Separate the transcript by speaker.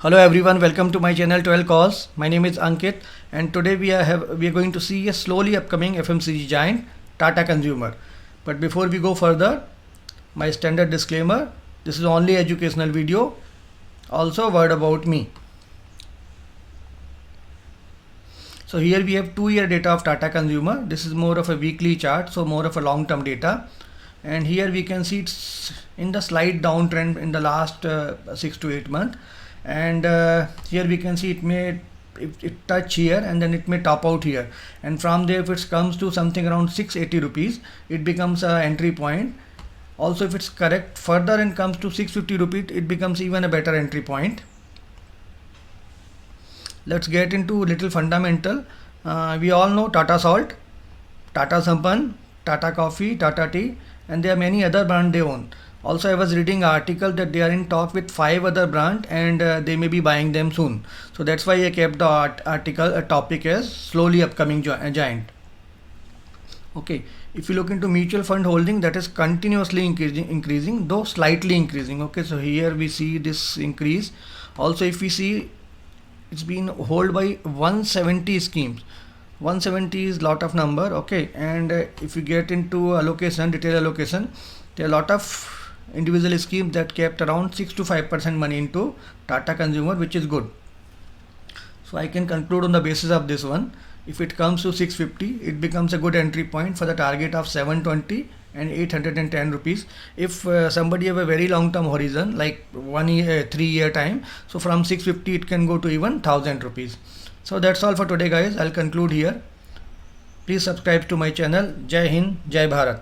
Speaker 1: Hello everyone, welcome to my channel 12 calls. My name is Ankit and today we are going to see a slowly upcoming FMCG giant Tata Consumer. But before we go further, my standard disclaimer, this is only educational video. Also a word about me. So here we have 2-year data of Tata Consumer. This is more of a weekly chart, so more of a long-term data. And here we can see it's in the slight downtrend in the last 6 to 8 months. And here we can see it touch here and then it may top out here, and from there if it comes to something around 680 rupees, it becomes a entry point. Also if it's correct further and comes to 650 rupees, it becomes even a better entry point. Let's get into little fundamental. We all know Tata Salt, Tata Sampann, Tata Coffee, Tata Tea, and there are many other brands they own. Also, I was reading an article that they are in talk with 5 other brands and they may be buying them soon. So that's why I kept the article topic as slowly upcoming giant. Okay, if you look into mutual fund holding, that is continuously increasing, though slightly increasing. Okay, so here we see this increase. Also, if we see, it's been held by 170 schemes. 170 is lot of number. Okay, and if you get into allocation, detail allocation, there are a lot of individual schemes that kept around 6 to 5% money into Tata Consumer, which is good. So I can conclude on the basis of this one. If it comes to 650, it becomes a good entry point for the target of 720 and 810 rupees. If somebody have a very long term horizon like 1 year, 3 year time, so from 650 it can go to even 1000 rupees. So that's all for today guys. I'll conclude here. Please subscribe to my channel. Jai Hind, Jai Bharat.